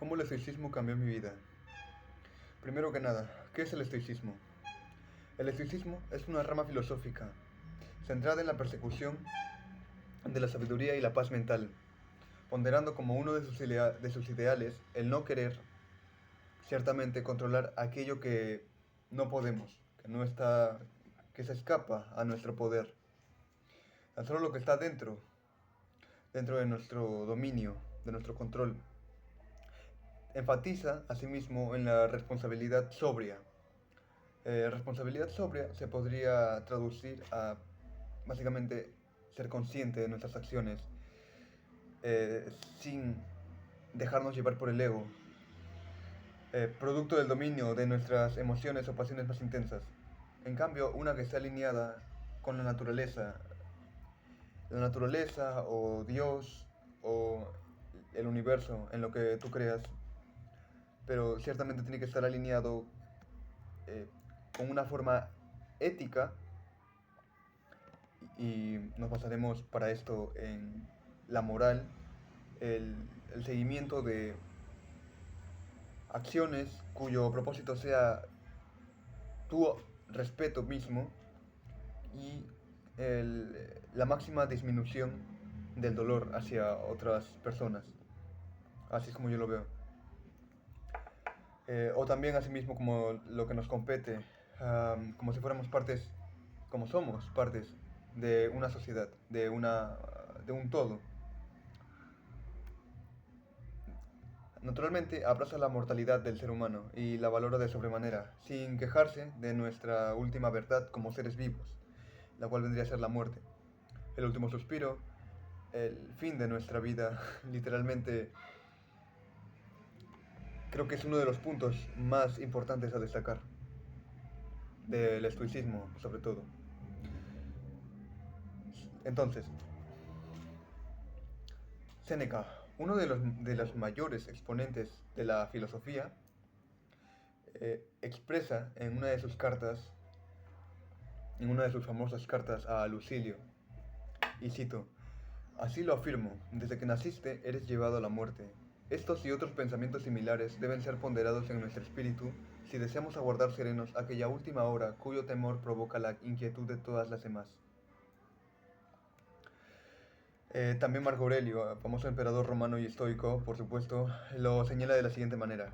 ¿Cómo el estoicismo cambió mi vida? Primero que nada, ¿qué es el estoicismo? El estoicismo es una rama filosófica centrada en la persecución de la sabiduría y la paz mental, ponderando como uno de sus ideales el no querer, ciertamente, controlar aquello que no podemos, que no está, que se escapa a nuestro poder. Tan solo lo que está dentro de nuestro dominio, de nuestro control. Enfatiza, asimismo, en la responsabilidad sobria. Responsabilidad sobria se podría traducir a, básicamente, ser consciente de nuestras acciones eh, sin dejarnos llevar por el ego, producto del dominio de nuestras emociones o pasiones más intensas. En cambio, una que está alineada con la naturaleza o Dios o el universo en lo que tú creas, pero ciertamente tiene que estar alineado eh, con una forma ética, y nos basaremos para esto en la moral, el, el seguimiento de acciones cuyo propósito sea tu respeto mismo y la máxima disminución del dolor hacia otras personas. Así es como yo lo veo. O también asimismo como lo que nos compete, como si fuéramos partes, como somos partes de una sociedad, de un todo. Naturalmente abraza la mortalidad del ser humano y la valora de sobremanera, sin quejarse de nuestra última verdad como seres vivos, la cual vendría a ser la muerte. El último suspiro, el fin de nuestra vida, literalmente creo que es uno de los puntos más importantes a destacar, del estoicismo sobre todo. Entonces, Séneca, uno de los mayores exponentes de la filosofía, expresa en una de sus famosas cartas a Lucilio, y cito: así lo afirmo, desde que naciste eres llevado a la muerte. Estos y otros pensamientos similares deben ser ponderados en nuestro espíritu si deseamos aguardar serenos aquella última hora cuyo temor provoca la inquietud de todas las demás. También Marco Aurelio, famoso emperador romano y estoico, por supuesto, lo señala de la siguiente manera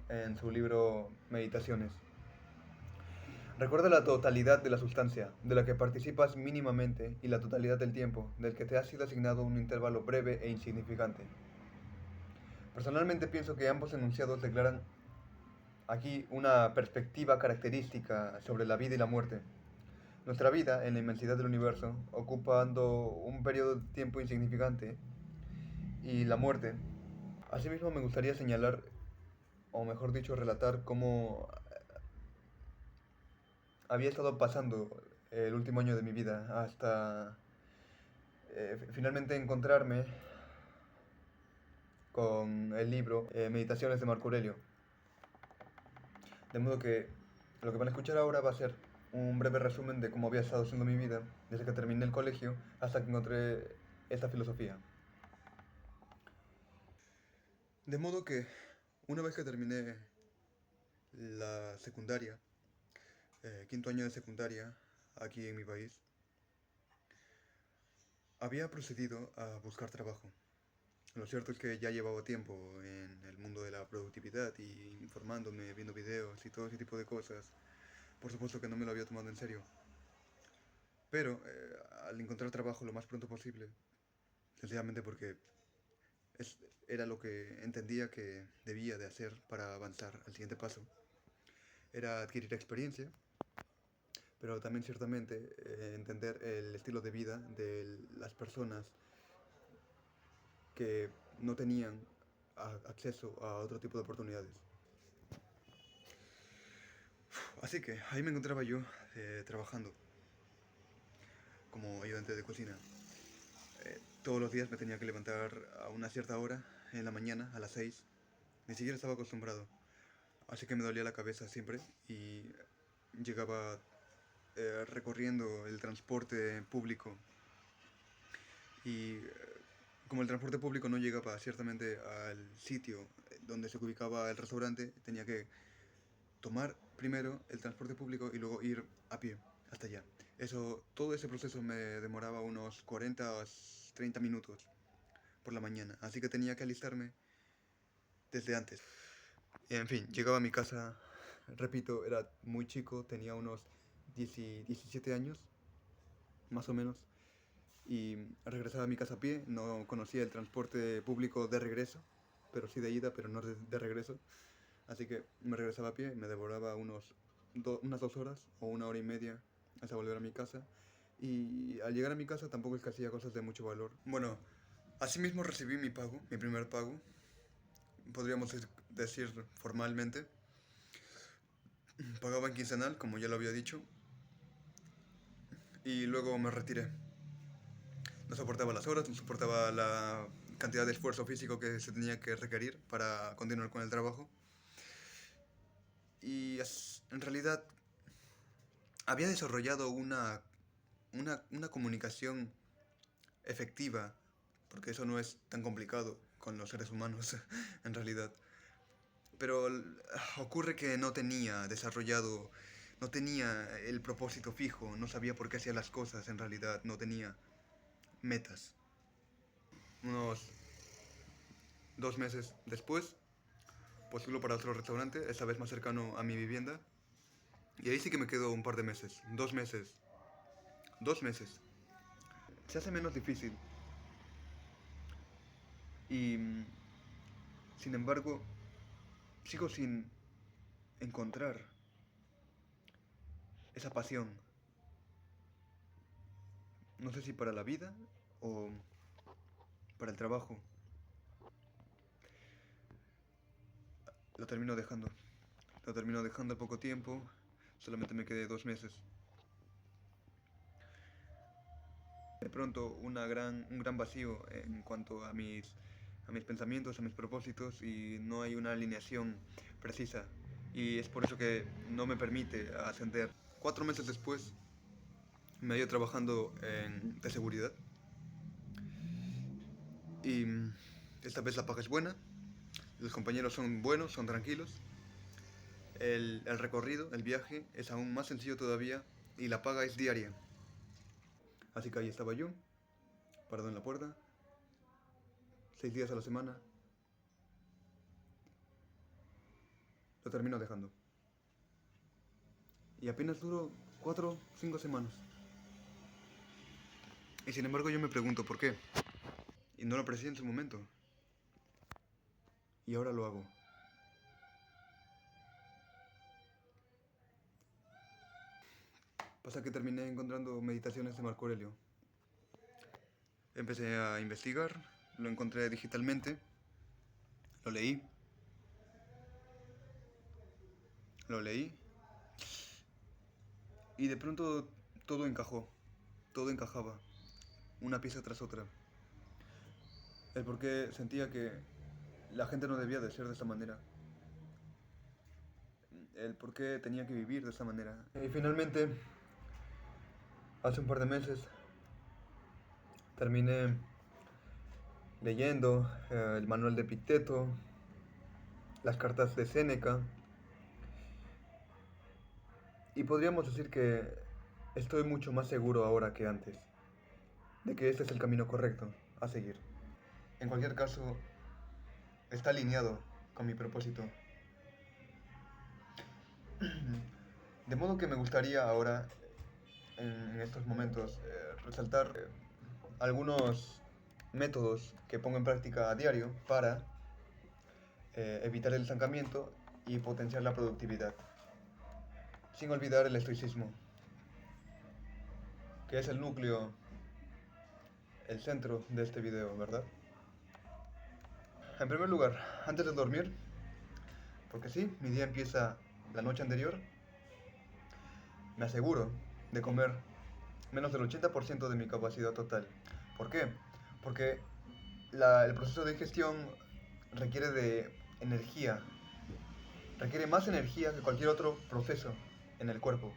en su libro Meditaciones. Recuerda la totalidad de la sustancia, de la que participas mínimamente, y la totalidad del tiempo, del que te ha sido asignado un intervalo breve e insignificante. Personalmente pienso que ambos enunciados declaran aquí una perspectiva característica sobre la vida y la muerte. Nuestra vida, en la inmensidad del universo, ocupando un periodo de tiempo insignificante, y la muerte. Asimismo, me gustaría señalar, o mejor dicho, relatar cómo había estado pasando el último año de mi vida hasta finalmente encontrarme con el libro Meditaciones de Marco Aurelio. De modo que lo que van a escuchar ahora va a ser un breve resumen de cómo había estado siendo mi vida desde que terminé el colegio hasta que encontré esta filosofía. De modo que una vez que terminé la secundaria, quinto año de secundaria, aquí en mi país, había procedido a buscar trabajo. Lo cierto es que ya llevaba tiempo en el mundo de la productividad y informándome, viendo videos y todo ese tipo de cosas. Por supuesto que no me lo había tomado en serio. Pero al encontrar trabajo lo más pronto posible, sencillamente porque es, era lo que entendía que debía de hacer para avanzar al siguiente paso, era adquirir experiencia, pero también ciertamente entender el estilo de vida de las personas que no tenían acceso a otro tipo de oportunidades. Así que ahí me encontraba yo trabajando como ayudante de cocina. Todos los días me tenía que levantar a una cierta hora en la mañana, a las 6. Ni siquiera estaba acostumbrado. Así que me dolía la cabeza siempre y llegaba recorriendo el transporte público y como el transporte público no llegaba ciertamente al sitio donde se ubicaba el restaurante, tenía que tomar primero el transporte público y luego ir a pie hasta allá. Todo ese proceso me demoraba unos 40 o 30 minutos por la mañana, así que tenía que alistarme desde antes. En fin, llegaba a mi casa, repito, era muy chico, tenía unos 17 años, más o menos, y regresaba a mi casa a pie, no conocía el transporte público de regreso, pero sí de ida, pero no de regreso, así que me regresaba a pie, me devoraba unas 2 horas o 1 hora y media hasta volver a mi casa, y al llegar a mi casa tampoco es que hacía cosas de mucho valor. Bueno, asimismo recibí mi pago, mi primer pago, podríamos decir formalmente. Pagaba en quincenal, como ya lo había dicho, y luego me retiré. No soportaba las horas, no soportaba la cantidad de esfuerzo físico que se tenía que requerir para continuar con el trabajo. Y en realidad había desarrollado una comunicación efectiva, porque eso no es tan complicado con los seres humanos, en realidad. Pero ocurre que no tenía desarrollado, no tenía el propósito fijo, no sabía por qué hacía las cosas en realidad, no tenía metas. Unos 2 meses después, postulo para otro restaurante, esta vez más cercano a mi vivienda. Y ahí sí que me quedo un par de meses, 2 meses, 2 meses. Se hace menos difícil. Y, sin embargo, sigo sin encontrar esa pasión. No sé si para la vida o para el trabajo. Lo termino dejando. Lo termino dejando al poco tiempo. Solamente me quedé 2 meses. De pronto un gran vacío en cuanto a mis pensamientos, a mis propósitos, y no hay una alineación precisa. Y es por eso que no me permite ascender. 4 meses después me hallo trabajando de seguridad, y esta vez la paga es buena, los compañeros son buenos, son tranquilos, el recorrido, el viaje es aún más sencillo todavía, y la paga es diaria. Así que ahí estaba yo, parado en la puerta, 6 días a la semana. Lo termino dejando. Y apenas duró 4 o 5 semanas. Y sin embargo yo me pregunto por qué. Y no lo aprecié en su momento. Y ahora lo hago. Pasa que terminé encontrando meditaciones de Marco Aurelio. Empecé a investigar, lo encontré digitalmente, lo leí, lo leí, y de pronto todo encajó, todo encajaba, una pieza tras otra. El por qué sentía que la gente no debía de ser de esta manera. El por qué tenía que vivir de esta manera. Y finalmente, hace un par de meses, terminé leyendo el manual de Epicteto, las cartas de Séneca, y podríamos decir que estoy mucho más seguro ahora que antes de que este es el camino correcto a seguir. En cualquier caso, está alineado con mi propósito. De modo que me gustaría ahora, en estos momentos, resaltar algunos métodos que pongo en práctica a diario para evitar el estancamiento y potenciar la productividad. Sin olvidar el estoicismo, que es el núcleo, el centro de este video, ¿verdad? En primer lugar, antes de dormir, porque sí, mi día empieza la noche anterior, me aseguro de comer menos del 80% de mi capacidad total. ¿Por qué? Porque el proceso de digestión requiere de energía, requiere más energía que cualquier otro proceso en el cuerpo.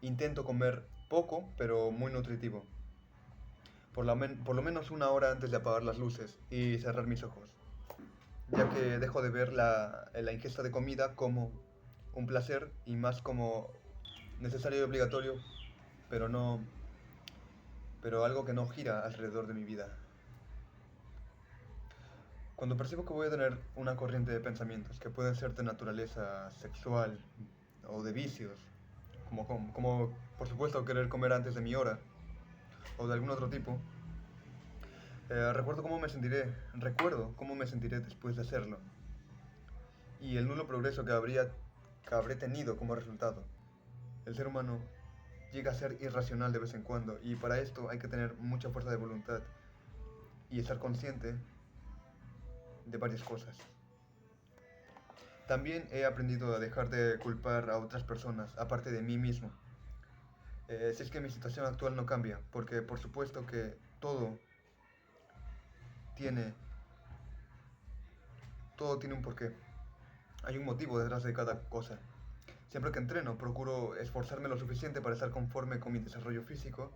Intento comer poco, pero muy nutritivo. por lo menos una hora antes de apagar las luces y cerrar mis ojos, ya que dejo de ver la ingesta de comida como un placer y más como necesario y obligatorio, pero no, pero algo que no gira alrededor de mi vida. Cuando percibo que voy a tener una corriente de pensamientos que pueden ser de naturaleza sexual o de vicios, como por supuesto querer comer antes de mi hora o de algún otro tipo, recuerdo cómo me sentiré después de hacerlo y el nulo progreso que habré tenido como resultado. El ser humano llega a ser irracional de vez en cuando y para esto hay que tener mucha fuerza de voluntad y estar consciente de varias cosas. También he aprendido a dejar de culpar a otras personas, aparte de mí mismo. Si es que mi situación actual no cambia, porque por supuesto que tiene, todo tiene un porqué. Hay un motivo detrás de cada cosa. Siempre que entreno, procuro esforzarme lo suficiente para estar conforme con mi desarrollo físico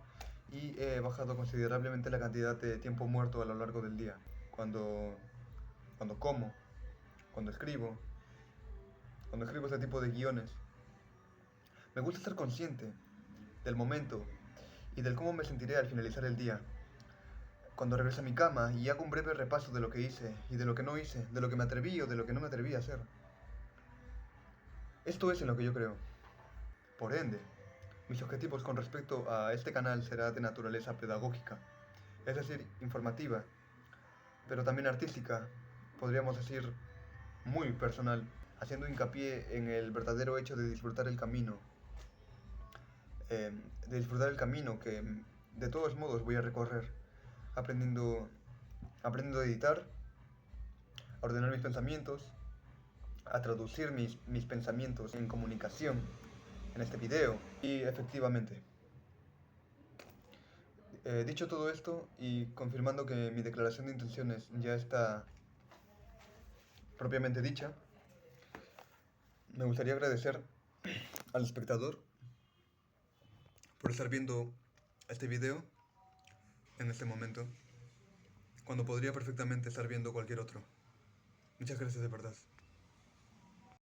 y he bajado considerablemente la cantidad de tiempo muerto a lo largo del día. Cuando, cuando como, cuando escribo, cuando escribo este tipo de guiones. Me gusta estar consciente del momento y del cómo me sentiré al finalizar el día. Cuando regreso a mi cama y hago un breve repaso de lo que hice y de lo que no hice, de lo que me atreví o de lo que no me atreví a hacer. Esto es en lo que yo creo. Por ende, mis objetivos con respecto a este canal será de naturaleza pedagógica, es decir, informativa, pero también artística, podríamos decir muy personal, haciendo hincapié en el verdadero hecho de disfrutar el camino, que de todos modos voy a recorrer, aprendiendo, aprendiendo a editar, a ordenar mis pensamientos, a traducir mis pensamientos en comunicación, en este video, y efectivamente. Dicho todo esto y confirmando que mi declaración de intenciones ya está propiamente dicha, me gustaría agradecer al espectador por estar viendo este video en este momento, cuando podría perfectamente estar viendo cualquier otro. Muchas gracias de verdad.